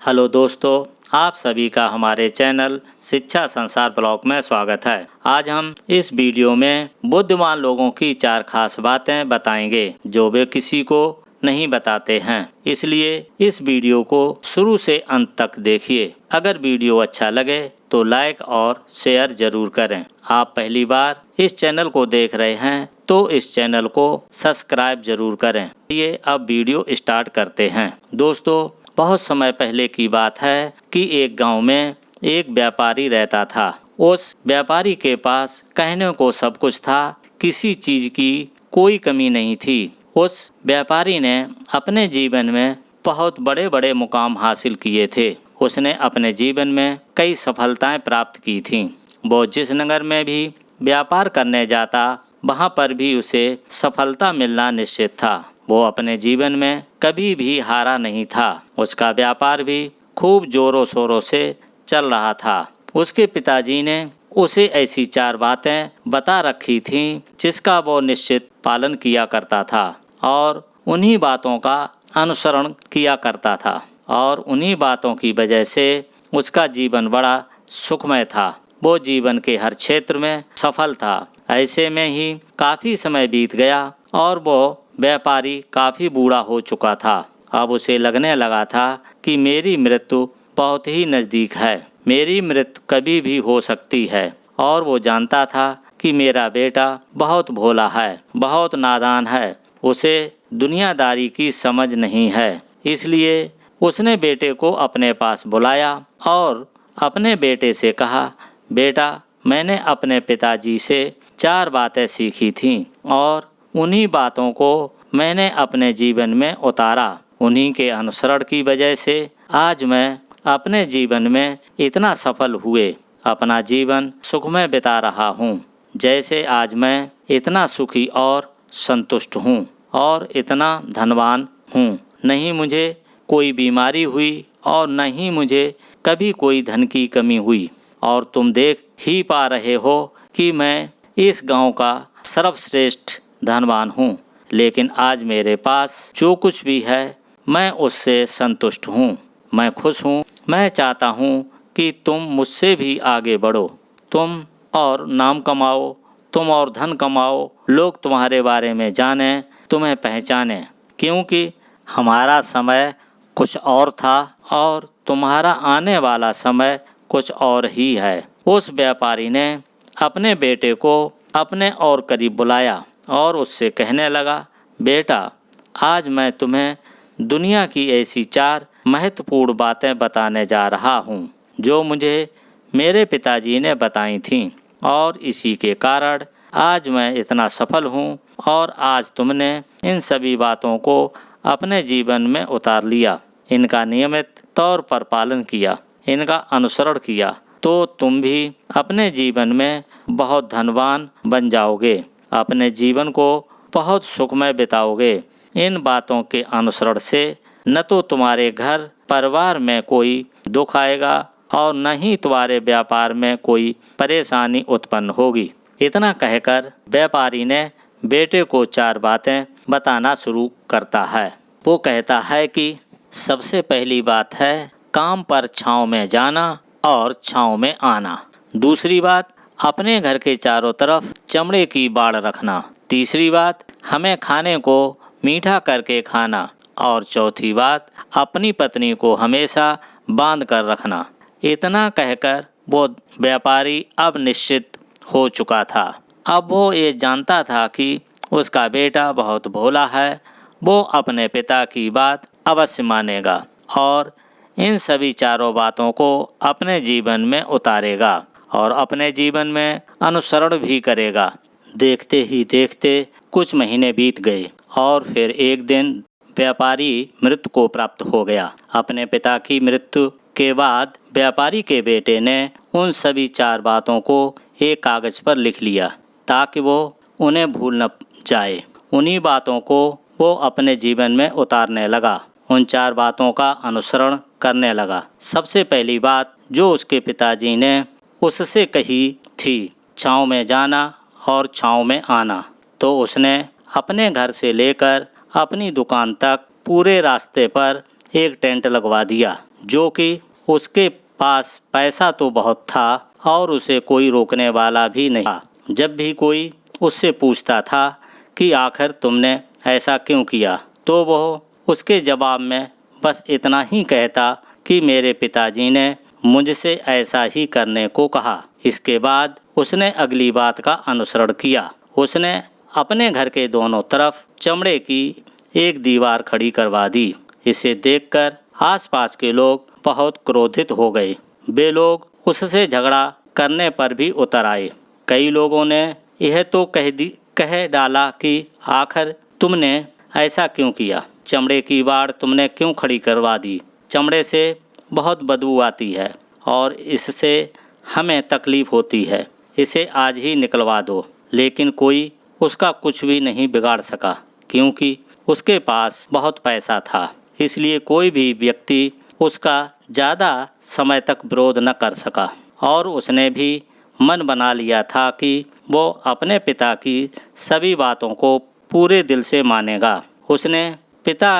Hello दोस्तों, आप सभी का हमारे चैनल शिक्षा संसार ब्लॉग में स्वागत है। आज हम इस वीडियो में बुद्धिमान लोगों की 4 खास बातें बताएंगे जो वे किसी को नहीं बताते हैं। इसलिए इस वीडियो को शुरू से अंत तक देखिए। अगर वीडियो अच्छा लगे तो लाइक और शेयर जरूर करें। आप पहली बार इस चैनल को देख रहे हैं तो इस चैनल को सब्सक्राइब जरूर करें। ये अब वीडियो स्टार्ट करते हैं। दोस्तों, बहुत समय पहले की बात है कि एक गांव में एक व्यापारी रहता था। उस व्यापारी के पास कहने को सब कुछ था, किसी चीज की कोई कमी नहीं थी। उस व्यापारी ने अपने जीवन में बहुत बड़े बड़े मुकाम हासिल किए थे। उसने अपने जीवन में कई सफलताएं प्राप्त की थीं। वो जिस नगर में भी व्यापार करने जाता, वहाँ पर भी उसे सफलता मिलना निश्चित था। वो अपने जीवन में कभी भी हारा नहीं था। उसका व्यापार भी खूब जोरों शोरों से चल रहा था। उसके पिताजी ने उसे ऐसी 4 बातें बता रखी थीं जिसका वो निश्चित पालन किया करता था और उन्हीं बातों का अनुसरण किया करता था। और उन्हीं बातों की वजह से उसका जीवन बड़ा सुखमय था। वो जीवन के हर क्षेत्र में सफल था। ऐसे में ही काफ़ी समय बीत गया और वो व्यापारी काफ़ी बूढ़ा हो चुका था। अब उसे लगने लगा था कि मेरी मृत्यु बहुत ही नज़दीक है। मेरी मृत्यु कभी भी हो सकती है। और वो जानता था कि मेरा बेटा बहुत भोला है, बहुत नादान है, उसे दुनियादारी की समझ नहीं है। इसलिए उसने बेटे को अपने पास बुलाया और अपने बेटे से कहा, बेटा, मैंने अपने पिताजी से 4 बातें सीखी थीं और उन्हीं बातों को मैंने अपने जीवन में उतारा। उन्हीं के अनुसरण की वजह से आज मैं अपने जीवन में इतना सफल हुए अपना जीवन सुखमय बिता रहा हूँ। जैसे आज मैं इतना सुखी और संतुष्ट हूँ और इतना धनवान हूँ। नहीं मुझे कोई बीमारी हुई और न ही मुझे कभी कोई धन की कमी हुई। और तुम देख ही पा रहे हो कि मैं इस गांव का सर्वश्रेष्ठ धनवान हूँ। लेकिन आज मेरे पास जो कुछ भी है मैं उससे संतुष्ट हूँ, मैं खुश हूँ। मैं चाहता हूँ कि तुम मुझसे भी आगे बढ़ो, तुम और नाम कमाओ, तुम और धन कमाओ, लोग तुम्हारे बारे में जानें, तुम्हें पहचानें। क्योंकि हमारा समय कुछ और था और तुम्हारा आने वाला समय कुछ और ही है। उस व्यापारी ने अपने बेटे को अपने और करीब बुलाया और उससे कहने लगा, बेटा, आज मैं तुम्हें दुनिया की ऐसी 4 महत्वपूर्ण बातें बताने जा रहा हूँ जो मुझे मेरे पिताजी ने बताई थीं और इसी के कारण आज मैं इतना सफल हूँ। और आज तुमने इन सभी बातों को अपने जीवन में उतार लिया, इनका नियमित तौर पर पालन किया, इनका अनुसरण किया, तो तुम भी अपने जीवन में बहुत धनवान बन जाओगे, अपने जीवन को बहुत सुखमय बिताओगे। इन बातों के अनुसरण से न तो तुम्हारे घर परिवार में कोई दुख आएगा और न ही तुम्हारे व्यापार में कोई परेशानी उत्पन्न होगी। इतना कहकर व्यापारी ने बेटे को 4 बातें बताना शुरू करता है। वो कहता है कि सबसे पहली बात है काम पर छाँव में जाना और छाँव में आना। दूसरी बात, अपने घर के चारों तरफ चमड़े की बाड़ रखना। तीसरी बात, हमें खाने को मीठा करके खाना। और चौथी बात, अपनी पत्नी को हमेशा बांध कर रखना। इतना कहकर वो व्यापारी अब निश्चित हो चुका था। अब वो ये जानता था कि उसका बेटा बहुत भोला है, वो अपने पिता की बात अवश्य मानेगा और इन सभी 4 बातों को अपने जीवन में उतारेगा और अपने जीवन में अनुसरण भी करेगा। देखते ही देखते कुछ महीने बीत गए और फिर एक दिन व्यापारी मृत्यु को प्राप्त हो गया। अपने पिता की मृत्यु के बाद व्यापारी के बेटे ने उन सभी 4 बातों को एक कागज पर लिख लिया ताकि वो उन्हें भूल न जाए। उन्हीं बातों को वो अपने जीवन में उतारने लगा, उन 4 बातों का अनुसरण करने लगा। सबसे पहली बात जो उसके पिताजी ने उससे कही थी, छाँव में जाना और छाँव में आना, तो उसने अपने घर से लेकर अपनी दुकान तक पूरे रास्ते पर एक टेंट लगवा दिया जो कि उसके पास पैसा तो बहुत था और उसे कोई रोकने वाला भी नहीं था। जब भी कोई उससे पूछता था कि आखिर तुमने ऐसा क्यों किया, तो वह उसके जवाब में बस इतना ही कहता कि मेरे पिताजी ने मुझसे ऐसा ही करने को कहा। इसके बाद उसने अगली बात का अनुसरण किया। उसने अपने घर के दोनों तरफ चमड़े की एक दीवार खड़ी करवा दी। इसे देखकर आसपास के लोग बहुत क्रोधित हो गए। वे लोग उससे झगड़ा करने पर भी उतर आए। कई लोगों ने यह तो कह डाला कि आखिर तुमने ऐसा क्यों किया, चमड़े की बाड़ तुमने क्यों खड़ी करवा दी, चमड़े से बहुत बदबू आती है और इससे हमें तकलीफ़ होती है, इसे आज ही निकलवा दो। लेकिन कोई उसका कुछ भी नहीं बिगाड़ सका, क्योंकि उसके पास बहुत पैसा था। इसलिए कोई भी व्यक्ति उसका ज़्यादा समय तक विरोध न कर सका और उसने भी मन बना लिया था कि वो अपने पिता की सभी बातों को पूरे दिल से मानेगा। उसने पिता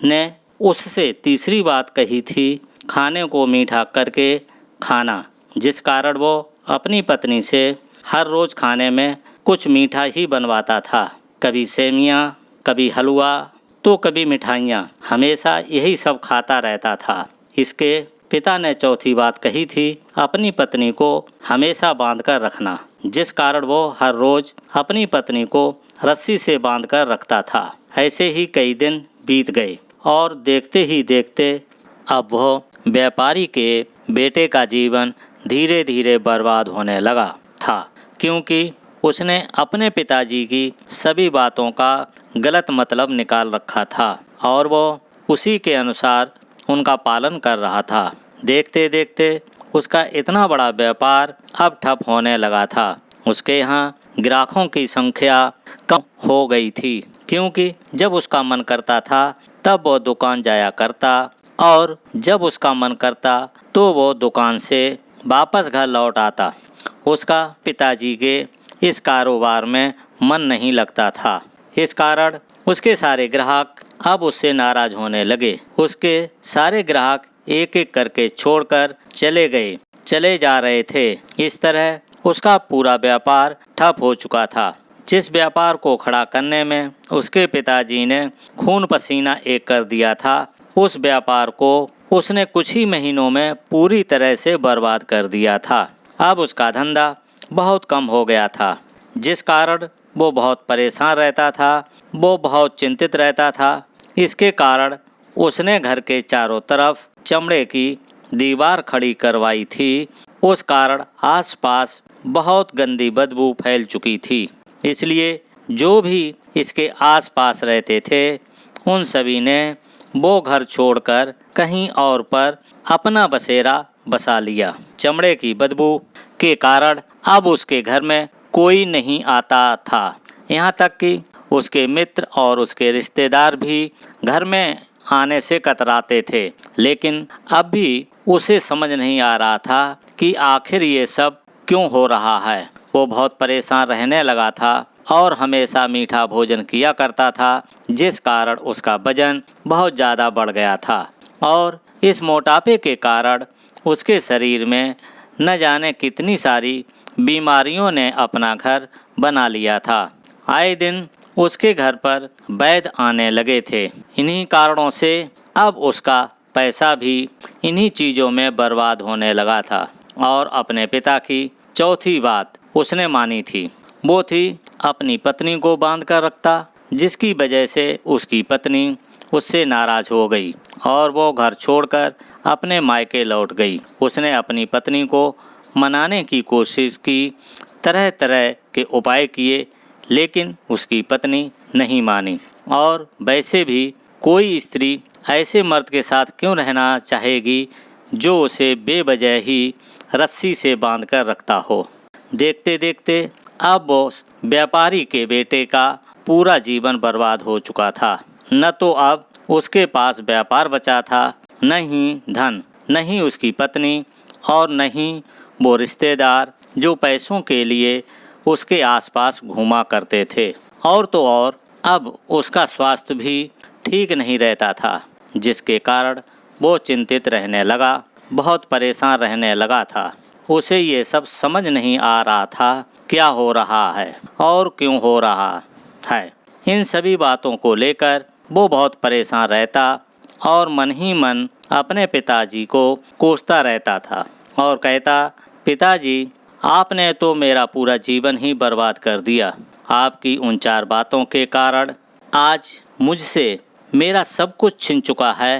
ने उससे तीसरी बात कही थी, खाने को मीठा करके खाना, जिस कारण वो अपनी पत्नी से हर रोज़ खाने में कुछ मीठा ही बनवाता था। कभी सेमियाँ, कभी हलवा तो कभी मिठाइयाँ, हमेशा यही सब खाता रहता था। इसके पिता ने चौथी बात कही थी, अपनी पत्नी को हमेशा बांधकर रखना, जिस कारण वो हर रोज़ अपनी पत्नी को रस्सी से बांधकर रखता था। ऐसे ही कई दिन बीत गए और देखते ही देखते अब वह व्यापारी के बेटे का जीवन धीरे धीरे बर्बाद होने लगा था, क्योंकि उसने अपने पिताजी की सभी बातों का गलत मतलब निकाल रखा था और वो उसी के अनुसार उनका पालन कर रहा था। देखते देखते उसका इतना बड़ा व्यापार अब ठप होने लगा था। उसके यहाँ ग्राहकों की संख्या कम हो गई थी, क्योंकि जब उसका मन करता था तब वो दुकान जाया करता और जब उसका मन करता तो वो दुकान से वापस घर लौट आता। उसका पिताजी के इस कारोबार में मन नहीं लगता था। इस कारण उसके सारे ग्राहक अब उससे नाराज होने लगे। उसके सारे ग्राहक एक एक करके छोड़कर चले जा रहे थे। इस तरह उसका पूरा व्यापार ठप हो चुका था। जिस व्यापार को खड़ा करने में उसके पिताजी ने खून पसीना एक कर दिया था, उस व्यापार को उसने कुछ ही महीनों में पूरी तरह से बर्बाद कर दिया था। अब उसका धंधा बहुत कम हो गया था, जिस कारण वो बहुत परेशान रहता था, वो बहुत चिंतित रहता था। इसके कारण उसने घर के चारों तरफ चमड़े की दीवार खड़ी करवाई थी। उस कारण आसपास बहुत गंदी बदबू फैल चुकी थी। इसलिए जो भी इसके आसपास रहते थे उन सभी ने वो घर छोड़कर कहीं और पर अपना बसेरा बसा लिया। चमड़े की बदबू के कारण अब उसके घर में कोई नहीं आता था। यहाँ तक कि उसके मित्र और उसके रिश्तेदार भी घर में आने से कतराते थे। लेकिन अब भी उसे समझ नहीं आ रहा था कि आखिर ये सब क्यों हो रहा है। वो बहुत परेशान रहने लगा था और हमेशा मीठा भोजन किया करता था, जिस कारण उसका वजन बहुत ज़्यादा बढ़ गया था और इस मोटापे के कारण उसके शरीर में न जाने कितनी सारी बीमारियों ने अपना घर बना लिया था। आए दिन उसके घर पर वैद्य आने लगे थे। इन्हीं कारणों से अब उसका पैसा भी इन्हीं चीज़ों में बर्बाद होने लगा था। और अपने पिता की चौथी बात उसने मानी थी, वो थी अपनी पत्नी को बांध कर रखता, जिसकी वजह से उसकी पत्नी उससे नाराज़ हो गई और वो घर छोड़कर अपने मायके लौट गई। उसने अपनी पत्नी को मनाने की कोशिश की, तरह तरह के उपाय किए, लेकिन उसकी पत्नी नहीं मानी। और वैसे भी कोई स्त्री ऐसे मर्द के साथ क्यों रहना चाहेगी जो उसे बेवजह ही रस्सी से बांधकर रखता हो। देखते देखते अब वो व्यापारी के बेटे का पूरा जीवन बर्बाद हो चुका था। न तो अब उसके पास व्यापार बचा था, न ही धन, न ही उसकी पत्नी और न ही वो रिश्तेदार जो पैसों के लिए उसके आसपास घूमा करते थे। और तो और अब उसका स्वास्थ्य भी ठीक नहीं रहता था, जिसके कारण वो चिंतित रहने लगा, बहुत परेशान रहने लगा था। उसे ये सब समझ नहीं आ रहा था क्या हो रहा है और क्यों हो रहा है। इन सभी बातों को लेकर वो बहुत परेशान रहता और मन ही मन अपने पिताजी को कोसता रहता था और कहता, पिताजी, आपने तो मेरा पूरा जीवन ही बर्बाद कर दिया। आपकी उन 4 बातों के कारण आज मुझसे मेरा सब कुछ छिन चुका है।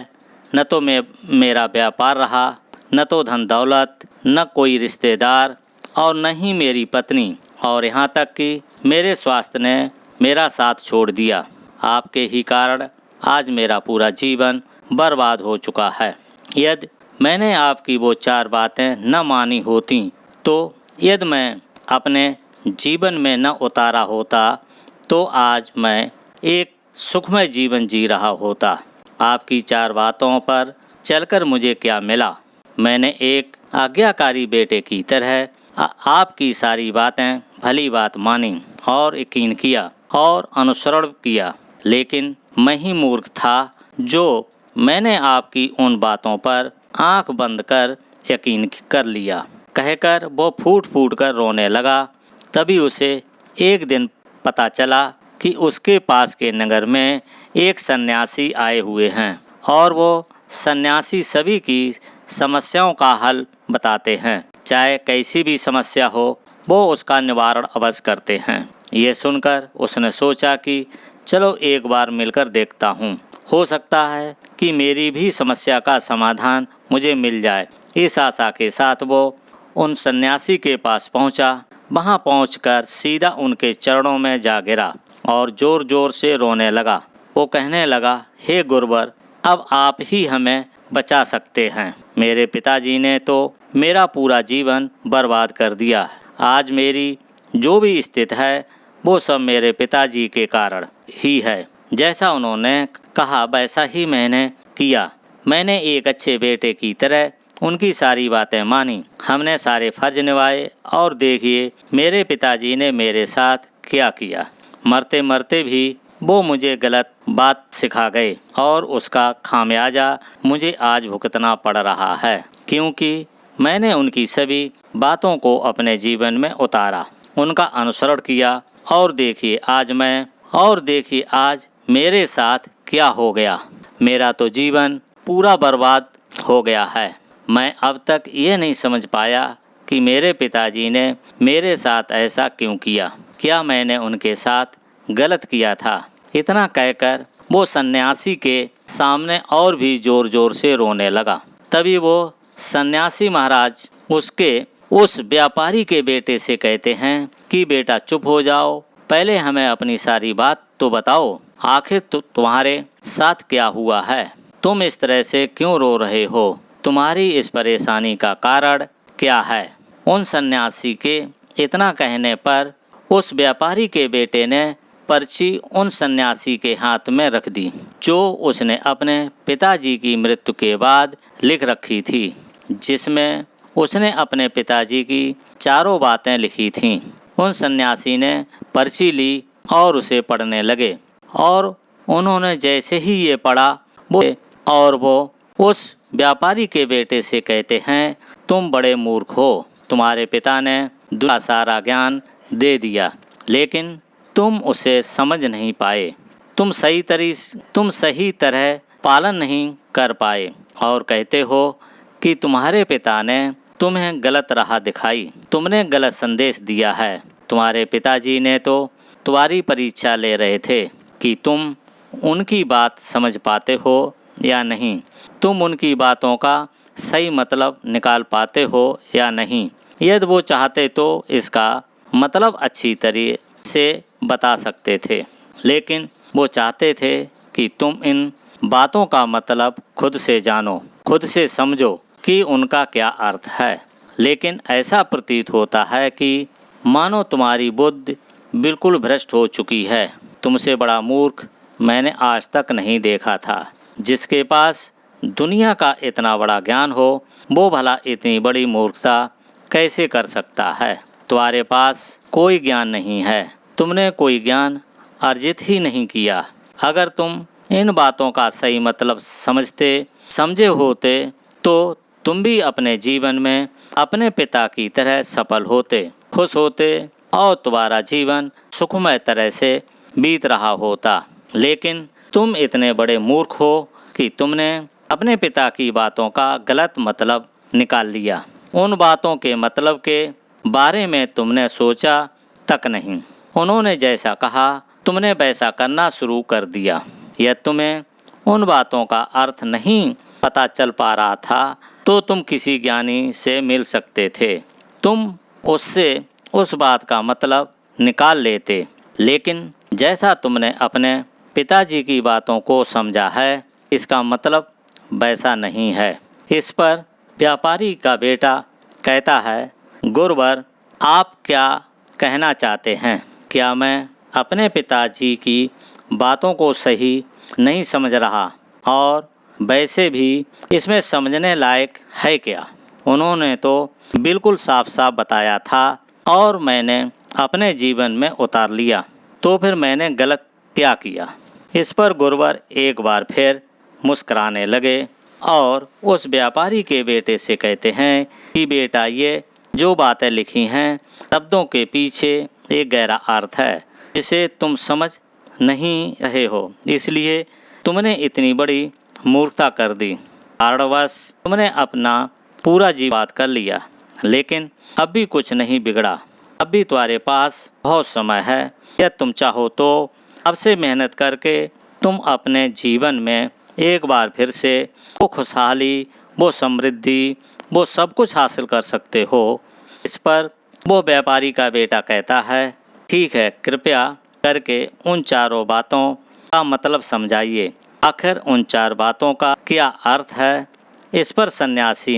न तो मेरा व्यापार रहा, न तो धन दौलत, न कोई रिश्तेदार और न ही मेरी पत्नी, और यहाँ तक कि मेरे स्वास्थ्य ने मेरा साथ छोड़ दिया। आपके ही कारण आज मेरा पूरा जीवन बर्बाद हो चुका है। यदि मैंने आपकी वो 4 बातें न मानी होती, तो यदि मैं अपने जीवन में न उतारा होता, तो आज मैं एक सुखमय जीवन जी रहा होता। आपकी 4 बातों पर चलकर मुझे क्या मिला? मैंने एक आज्ञाकारी बेटे की तरह आपकी सारी बातें भली बात मानी और यकीन किया और अनुसरण किया, लेकिन मैं ही मूर्ख था जो मैंने आपकी उन बातों पर आंख बंद कर यकीन कर लिया। कहकर वो फूट फूट कर रोने लगा। तभी उसे एक दिन पता चला कि उसके पास के नगर में एक सन्यासी आए हुए हैं और वो सन्यासी सभी की समस्याओं का हल बताते हैं। चाहे कैसी भी समस्या हो, वो उसका निवारण अवश्य करते हैं। ये सुनकर उसने सोचा कि चलो एक बार मिलकर देखता हूँ, हो सकता है कि मेरी भी समस्या का समाधान मुझे मिल जाए। इस आशा के साथ वो उन सन्यासी के पास पहुँचा। वहाँ पहुँचकर सीधा उनके चरणों में जा गिरा और ज़ोर ज़ोर से रोने लगा। वो कहने लगा, हे गुरुवर, अब आप ही हमें बचा सकते हैं। मेरे पिताजी ने तो मेरा पूरा जीवन बर्बाद कर दिया। आज मेरी जो भी स्थिति है वो सब मेरे पिताजी के कारण ही है। जैसा उन्होंने कहा वैसा ही मैंने किया। मैंने एक अच्छे बेटे की तरह उनकी सारी बातें मानी। हमने सारे फर्ज निभाए और देखिए मेरे पिताजी ने मेरे साथ क्या किया। मरते मरते भी वो मुझे गलत बात सिखा गए और उसका खामियाजा मुझे आज भुगतना पड़ रहा है, क्योंकि मैंने उनकी सभी बातों को अपने जीवन में उतारा, उनका अनुसरण किया और देखिए आज मेरे साथ क्या हो गया। मेरा तो जीवन पूरा बर्बाद हो गया है। मैं अब तक ये नहीं समझ पाया कि मेरे पिताजी ने मेरे साथ ऐसा क्यों किया। क्या मैंने उनके साथ गलत किया था? इतना कहकर वो सन्यासी के सामने और भी जोर जोर से रोने लगा। तभी वो सन्यासी महाराज उसके उस व्यापारी के बेटे से कहते हैं कि बेटा चुप हो जाओ, पहले हमें अपनी सारी बात तो बताओ। आखिर तुम्हारे साथ क्या हुआ है? तुम इस तरह से क्यों रो रहे हो? तुम्हारी इस परेशानी का कारण क्या है? उन सन्यासी के इतना कहने पर उस व्यापारी के बेटे ने पर्ची उन सन्यासी के हाथ में रख दी, जो उसने अपने पिताजी की मृत्यु के बाद लिख रखी थी, जिसमें उसने अपने पिताजी की 4 बातें लिखी थीं। उन सन्यासी ने पर्ची ली और उसे पढ़ने लगे और उन्होंने जैसे ही ये पढ़ा वो उस व्यापारी के बेटे से कहते हैं, तुम बड़े मूर्ख हो। तुम्हारे पिता ने दुनिया सारा ज्ञान दे दिया, लेकिन तुम उसे समझ नहीं पाए। तुम सही तरह पालन नहीं कर पाए और कहते हो कि तुम्हारे पिता ने तुम्हें गलत राह दिखाई, तुमने गलत संदेश दिया है। तुम्हारे पिताजी ने तो तुम्हारी परीक्षा ले रहे थे कि तुम उनकी बात समझ पाते हो या नहीं, तुम उनकी बातों का सही मतलब निकाल पाते हो या नहीं। यदि वो चाहते तो इसका मतलब अच्छी तरह से बता सकते थे, लेकिन वो चाहते थे कि तुम इन बातों का मतलब खुद से जानो, खुद से समझो कि उनका क्या अर्थ है। लेकिन ऐसा प्रतीत होता है कि मानो तुम्हारी बुद्धि बिल्कुल भ्रष्ट हो चुकी है। तुमसे बड़ा मूर्ख मैंने आज तक नहीं देखा था। जिसके पास दुनिया का इतना बड़ा ज्ञान हो, वो भला इतनी बड़ी मूर्खता कैसे कर सकता है। तुम्हारे पास कोई ज्ञान नहीं है, तुमने कोई ज्ञान अर्जित ही नहीं किया। अगर तुम इन बातों का सही मतलब समझे होते तो तुम भी अपने जीवन में अपने पिता की तरह सफल होते, खुश होते और तुम्हारा जीवन सुखमय तरह से बीत रहा होता। लेकिन तुम इतने बड़े मूर्ख हो कि तुमने अपने पिता की बातों का गलत मतलब निकाल लिया। उन बातों के मतलब के बारे में तुमने सोचा तक नहीं। उन्होंने जैसा कहा तुमने वैसा करना शुरू कर दिया। यह तुम्हें उन बातों का अर्थ नहीं पता चल पा रहा था तो तुम किसी ज्ञानी से मिल सकते थे, तुम उससे उस बात का मतलब निकाल लेते। लेकिन जैसा तुमने अपने पिताजी की बातों को समझा है, इसका मतलब वैसा नहीं है। इस पर व्यापारी का बेटा कहता है, गुरुवर आप क्या कहना चाहते हैं? क्या मैं अपने पिताजी की बातों को सही नहीं समझ रहा? और वैसे भी इसमें समझने लायक है क्या? उन्होंने तो बिल्कुल साफ साफ बताया था और मैंने अपने जीवन में उतार लिया, तो फिर मैंने गलत क्या किया? इस पर गुरुवर एक बार फिर मुस्कुराने लगे और उस व्यापारी के बेटे से कहते हैं कि बेटा, ये जो बातें लिखी हैं शब्दों के पीछे एक गहरा अर्थ है जिसे तुम समझ नहीं रहे हो, इसलिए तुमने इतनी बड़ी मूर्खता कर दी। कारणवश तुमने अपना पूरा जीवन कर लिया, लेकिन अब भी कुछ नहीं बिगड़ा। अब भी तुम्हारे पास बहुत समय है। यदि तुम चाहो तो अब से मेहनत करके तुम अपने जीवन में एक बार फिर से वो खुशहाली, वो समृद्धि, वो सब कुछ हासिल कर सकते हो। इस पर वो व्यापारी का बेटा कहता है, ठीक है, कृपया करके उन चारों बातों का मतलब समझाइए। आखिर उन चार बातों का क्या अर्थ है? इस पर सन्यासी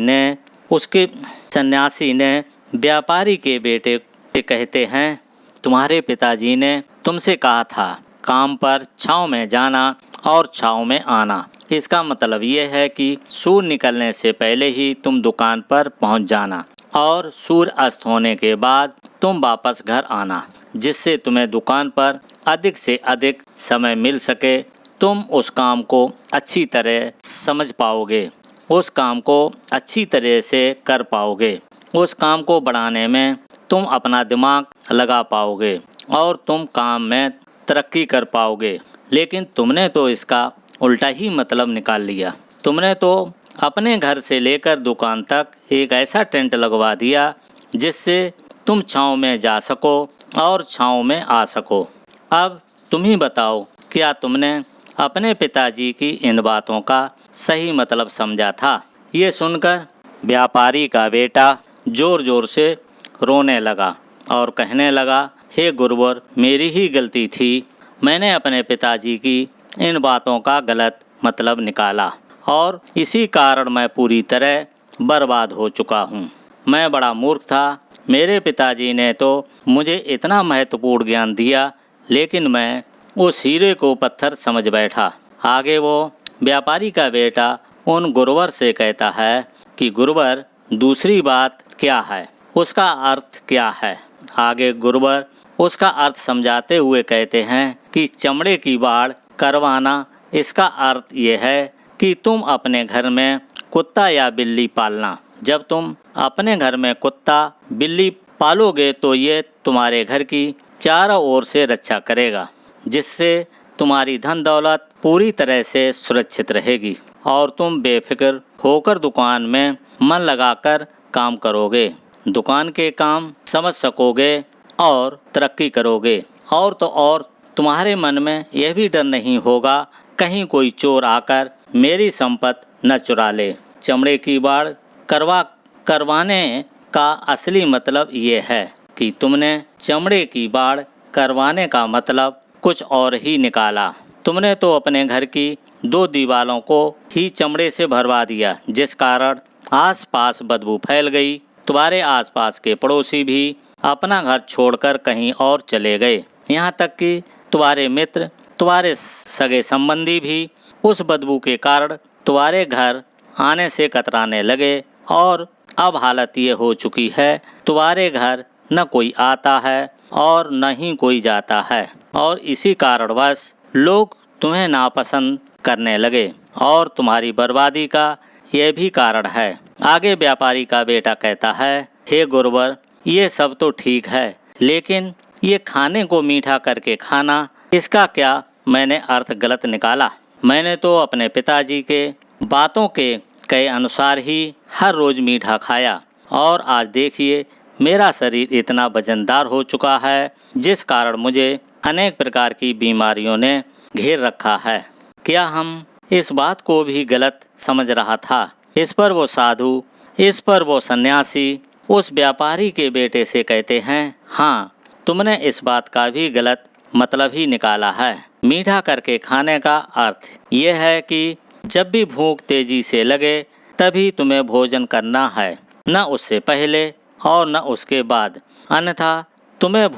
ने व्यापारी के बेटे से कहते हैं, तुम्हारे पिताजी ने तुमसे कहा था काम पर छाँव में जाना और छाँव में आना। इसका मतलब ये है कि सूर्य निकलने से पहले ही तुम दुकान पर पहुंच जाना और सूर्य अस्त होने के बाद तुम वापस घर आना, जिससे तुम्हें दुकान पर अधिक से अधिक समय मिल सके। तुम उस काम को अच्छी तरह समझ पाओगे, उस काम को अच्छी तरह से कर पाओगे, उस काम को बढ़ाने में तुम अपना दिमाग लगा पाओगे और तुम काम में तरक्की कर पाओगे। लेकिन तुमने तो इसका उल्टा ही मतलब निकाल लिया। तुमने तो अपने घर से लेकर दुकान तक एक ऐसा टेंट लगवा दिया जिससे तुम छाँव में जा सको और छाँव में आ सको। अब तुम ही बताओ, क्या तुमने अपने पिताजी की इन बातों का सही मतलब समझा था? ये सुनकर व्यापारी का बेटा जोर जोर से रोने लगा और कहने लगा, हे गुरुवर, मेरी ही गलती थी। मैंने अपने पिताजी की इन बातों का गलत मतलब निकाला और इसी कारण मैं पूरी तरह बर्बाद हो चुका हूँ। मैं बड़ा मूर्ख था। मेरे पिताजी ने तो मुझे इतना महत्वपूर्ण ज्ञान दिया, लेकिन मैं उस हीरे को पत्थर समझ बैठा। आगे वो व्यापारी का बेटा उन गुरुवर से कहता है कि गुरुवर, दूसरी बात क्या है? उसका अर्थ क्या है? आगे गुरुवर उसका अर्थ समझाते हुए कहते हैं कि चमड़े की बाड़ करवाना, इसका अर्थ ये है कि तुम अपने घर में कुत्ता या बिल्ली पालना। जब तुम अपने घर में कुत्ता बिल्ली पालोगे तो ये तुम्हारे घर की चारों ओर से रक्षा करेगा, जिससे तुम्हारी धन दौलत पूरी तरह से सुरक्षित रहेगी और तुम बेफिक्र होकर दुकान में मन लगाकर काम करोगे, दुकान के काम समझ सकोगे और तरक्की करोगे। और तो और तुम्हारे मन में यह भी डर नहीं होगा कहीं कोई चोर आकर मेरी संपत्ति न चुरा ले। चमड़े की बाड़ करवाने का असली मतलब ये है कि तुमने चमड़े की बाड़ करवाने का मतलब कुछ और ही निकाला। तुमने तो अपने घर की 2 दीवारों को ही चमड़े से भरवा दिया, जिस कारण आसपास बदबू फैल गई। तुम्हारे आसपास के पड़ोसी भी अपना घर छोड़कर कहीं और चले गए। यहाँ तक कि तुम्हारे मित्र, तुम्हारे सगे संबंधी भी उस बदबू के कारण तुम्हारे घर आने से कतराने लगे और अब हालत ये हो चुकी है, तुम्हारे घर न कोई आता है और न ही कोई जाता है और इसी कारणवश लोग तुम्हें नापसंद करने लगे और तुम्हारी बर्बादी का यह भी कारण है। आगे व्यापारी का बेटा कहता है, हे गुरुवर, ये सब तो ठीक है, लेकिन ये खाने को मीठा करके खाना, इसका क्या मैंने अर्थ गलत निकाला? मैंने तो अपने पिताजी के बातों के कहे अनुसार ही हर रोज मीठा खाया और आज देखिए मेरा शरीर इतना वजनदार हो चुका है, जिस कारण मुझे अनेक प्रकार की बीमारियों ने घेर रखा है। क्या हम इस बात को भी गलत समझ रहा था? इस पर वो साधु, इस पर वो सन्यासी उस व्यापारी के बेटे से कहते हैं, हाँ, तुमने इस बात का भी गलत मतलब ही निकाला है। मीठा करके खाने का अर्थ यह है कि जब भी भूख तेजी से लगे तभी तुम्हें भोजन करना है, न उससे पहले और न उसके बाद, अन्यथा तुम्हें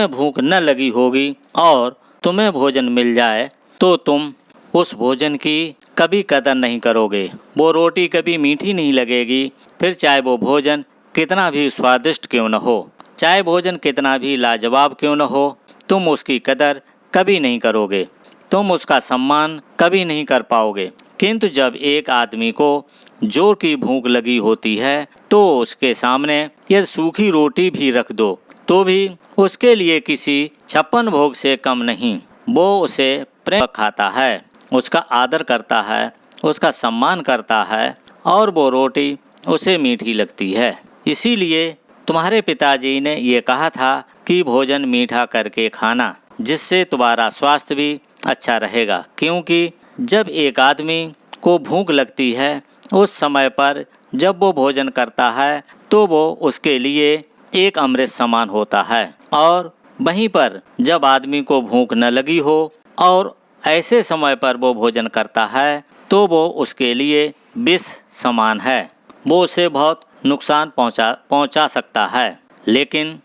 भूख न लगी होगी और तुम्हें भोजन मिल जाए तो तुम उस भोजन की कभी कदर नहीं करोगे। वो रोटी कभी मीठी नहीं लगेगी, फिर चाहे वो भोजन कितना भी स्वादिष्ट क्यों न हो, चाहे भोजन कितना भी लाजवाब क्यों न हो, तुम उसकी कदर कभी नहीं करोगे, तुम उसका सम्मान कभी नहीं कर पाओगे। किंतु जब एक आदमी को जोर की भूख लगी होती है तो उसके सामने यदि सूखी रोटी भी रख दो तो भी उसके लिए किसी 56 भोग से कम नहीं। वो उसे प्रेम खाता है, उसका आदर करता है, उसका सम्मान करता है और वो रोटी उसे मीठी लगती है। इसीलिए तुम्हारे पिताजी ने ये कहा था कि भोजन मीठा करके खाना, जिससे तुम्हारा स्वास्थ्य भी अच्छा रहेगा। क्योंकि जब एक आदमी को भूख लगती है उस समय पर जब वो भोजन करता है तो वो उसके लिए एक अमृत समान होता है, और वहीं पर जब आदमी को भूख न लगी हो और ऐसे समय पर वो भोजन करता है तो वो उसके लिए विष समान है। वो उसे बहुत नुकसान पहुंचा सकता है, लेकिन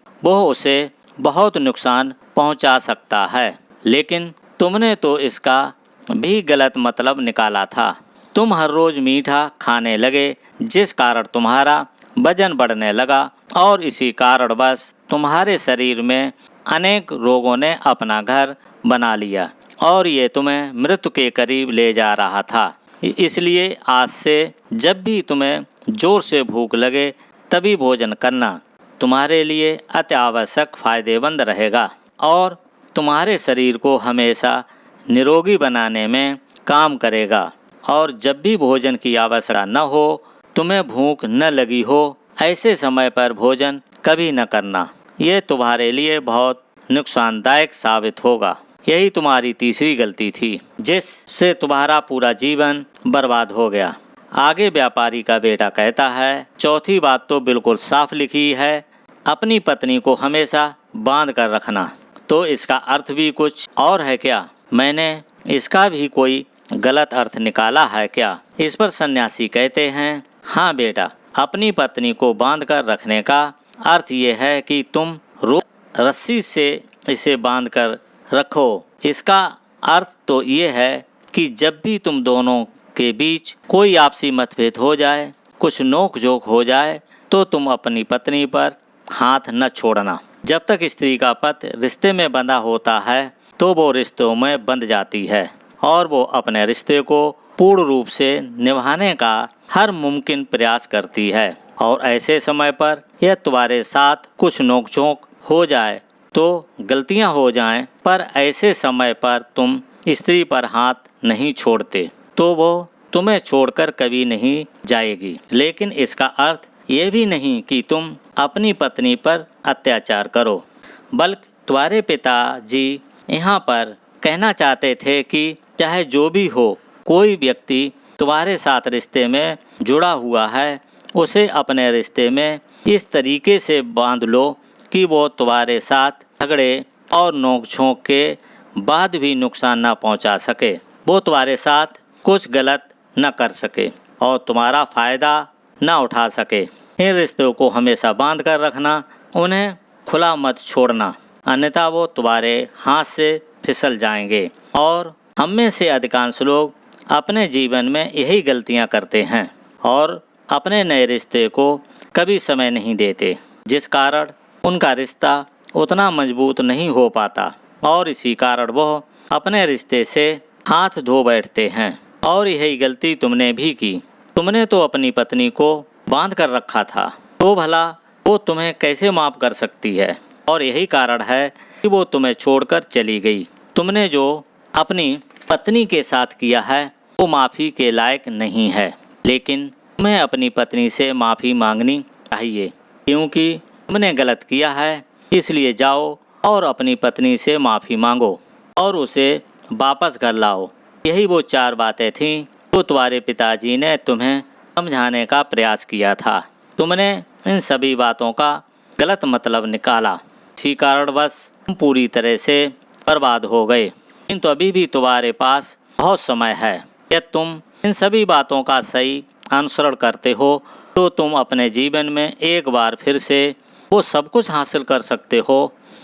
लेकिन तुमने तो इसका भी गलत मतलब निकाला था। तुम हर रोज मीठा खाने लगे, जिस कारण तुम्हारा वजन बढ़ने लगा और इसी कारणवश तुम्हारे शरीर में अनेक रोगों ने अपना घर बना लिया और ये तुम्हें मृत्यु के करीब ले जा रहा था। इसलिए आज से जब भी तुम्हें जोर से भूख लगे तभी भोजन करना तुम्हारे लिए अति आवश्यक फायदेमंद रहेगा और तुम्हारे शरीर को हमेशा निरोगी बनाने में काम करेगा। और जब भी भोजन की आवश्यकता न हो, तुम्हें भूख न लगी हो, ऐसे समय पर भोजन कभी न करना। ये तुम्हारे लिए बहुत नुकसानदायक साबित होगा। यही तुम्हारी तीसरी गलती थी, जिससे तुम्हारा पूरा जीवन बर्बाद हो गया। आगे व्यापारी का बेटा कहता है, चौथी बात तो बिल्कुल साफ लिखी है, अपनी पत्नी को हमेशा बांध कर रखना। तो इसका अर्थ भी कुछ और है क्या? मैंने इसका भी कोई गलत अर्थ निकाला है क्या? इस पर सन्यासी कहते हैं, हाँ बेटा, अपनी पत्नी को बांध कर रखने का अर्थ ये है कि तुम रस्सी से इसे बांध कर रखो। इसका अर्थ तो ये है कि जब भी तुम दोनों के बीच कोई आपसी मतभेद हो जाए, कुछ नोक झोंक हो जाए, तो तुम अपनी पत्नी पर हाथ न छोड़ना। जब तक स्त्री का पति रिश्ते में बंधा होता है तो वो रिश्तों में बंध जाती है और वो अपने रिश्ते को पूर्ण रूप से निभाने का हर मुमकिन प्रयास करती है। और ऐसे समय पर यह तुम्हारे साथ कुछ नोकझोंक हो जाए तो गलतियां हो जाएं, पर ऐसे समय पर तुम स्त्री पर हाथ नहीं छोड़ते तो वो तुम्हें छोड़कर कभी नहीं जाएगी। लेकिन इसका अर्थ ये भी नहीं कि तुम अपनी पत्नी पर अत्याचार करो, बल्कि तुम्हारे पिताजी यहाँ पर कहना चाहते थे कि चाहे जो भी हो, कोई व्यक्ति तुम्हारे साथ रिश्ते में जुड़ा हुआ है, उसे अपने रिश्ते में इस तरीके से बांध लो कि वो तुम्हारे साथ झगड़े और नोक-झोंक के बाद भी नुकसान ना पहुंचा सके, वो तुम्हारे साथ कुछ गलत न कर सके और तुम्हारा फ़ायदा न उठा सके। इन रिश्तों को हमेशा बांध कर रखना, उन्हें खुला मत छोड़ना, अन्यथा वो तुम्हारे हाथ से फिसल जाएंगे। और हम में से अधिकांश लोग अपने जीवन में यही गलतियां करते हैं और अपने नए रिश्ते को कभी समय नहीं देते, जिस कारण उनका रिश्ता उतना मजबूत नहीं हो पाता और इसी कारण वह अपने रिश्ते से हाथ धो बैठते हैं। और यही गलती तुमने भी की। तुमने तो अपनी पत्नी को बांध कर रखा था, तो भला वो तुम्हें कैसे माफ कर सकती है? और यही कारण है कि वो तुम्हें छोड़कर चली गई। तुमने जो अपनी पत्नी के साथ किया है वो माफ़ी के लायक नहीं है, लेकिन तुम्हें अपनी पत्नी से माफ़ी मांगनी चाहिए, क्योंकि तुमने गलत किया है। इसलिए जाओ और अपनी पत्नी से माफ़ी मांगो और उसे वापस घर लाओ। यही वो 4 बातें थीं जो तुम्हारे पिताजी ने तुम्हें समझाने का प्रयास किया था। तुमने इन सभी बातों का गलत मतलब निकाला। इसी कारणवश तुम पूरी तरह से बर्बाद हो गए। किंतु अभी भी तुम्हारे पास बहुत समय है। यदि तुम इन सभी बातों का सही अनुसरण करते हो तो तुम अपने जीवन में एक बार फिर से वो सब कुछ हासिल कर सकते हो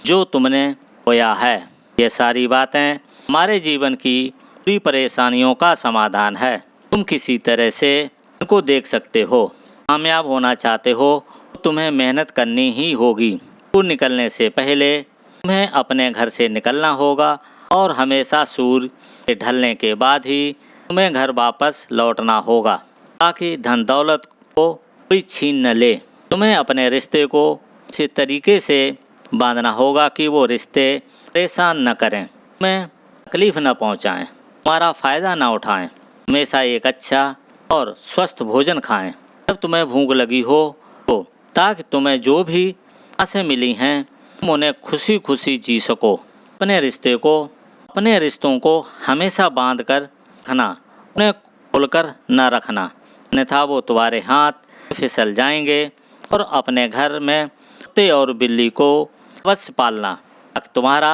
जो तुमने खोया है। ये सारी बातें हमारे जीवन की पूरी परेशानियों का समाधान है। तुम किसी तरह से इनको देख सकते हो। कामयाब होना चाहते हो तो तुम्हें मेहनत करनी ही होगी। सूर्य निकलने से पहले तुम्हें अपने घर से निकलना होगा और हमेशा सूर्य के ढलने के बाद ही तुम्हें घर वापस लौटना होगा, ताकि धन दौलत को कोई छीन न ले। तुम्हें अपने रिश्ते को इसी तरीके से बांधना होगा कि वो रिश्ते परेशान न करें, तुम्हें तकलीफ न पहुंचाएं, तुम्हारा फ़ायदा न उठाएं। हमेशा एक अच्छा और स्वस्थ भोजन खाएं जब तुम्हें भूख लगी हो तो, ताकि तुम्हें जो भी आसें मिली हैं तुम उन्हें खुशी खुशी जी सको। अपने रिश्तों को हमेशा बांध कर रखना, उन्हें खोलकर न रखना, अन्यथा वो तुम्हारे हाथ फिसल जाएंगे। और अपने घर में कुत्ते और बिल्ली को अवश्य पालना ताकि तुम्हारा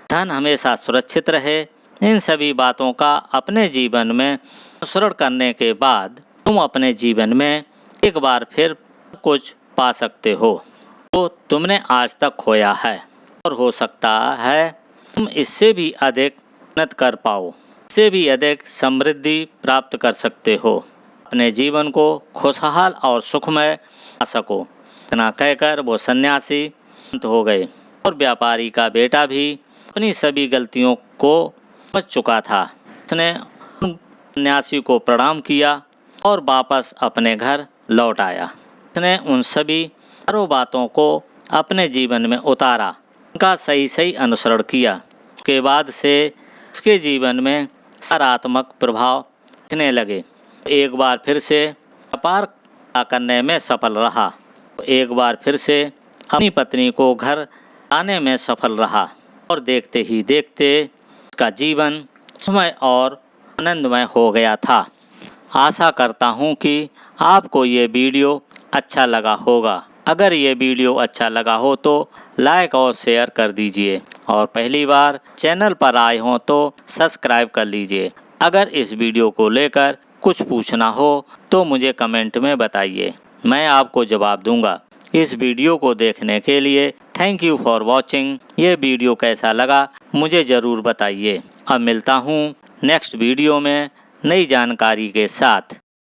धन हमेशा सुरक्षित रहे। इन सभी बातों का अपने जीवन में अनुसरण करने के बाद तुम अपने जीवन में एक बार फिर कुछ पा सकते हो तो तुमने आज तक खोया है, और हो सकता है तुम इससे भी अधिक उन्नत कर पाओ, इससे भी अधिक समृद्धि प्राप्त कर सकते हो, अपने जीवन को खुशहाल और सुखमय बना सको। इतना कहकर वो सन्यासी अंत हो गए और व्यापारी का बेटा भी अपनी सभी गलतियों को समझ चुका था। उसने सन्यासी को प्रणाम किया और वापस अपने घर लौट आया। उसने उन सभी चारों बातों को अपने जीवन में उतारा, उनका सही अनुसरण किया। उसके बाद से उसके जीवन में सकारात्मक प्रभाव दिखने लगे। एक बार फिर से व्यापार करने में सफल रहा, एक बार फिर से अपनी पत्नी को घर लाने में सफल रहा और देखते ही देखते उसका जीवन सुखमय और आनंदमय हो गया था। आशा करता हूँ कि आपको ये वीडियो अच्छा लगा होगा। अगर ये वीडियो अच्छा लगा हो तो लाइक और शेयर कर दीजिए, और पहली बार चैनल पर आए हों तो सब्सक्राइब कर लीजिए। अगर इस वीडियो को लेकर कुछ पूछना हो तो मुझे कमेंट में बताइए, मैं आपको जवाब दूंगा। इस वीडियो को देखने के लिए थैंक यू फॉर वॉचिंग। ये वीडियो कैसा लगा मुझे ज़रूर बताइए। अब मिलता हूँ नेक्स्ट वीडियो में नई जानकारी के साथ।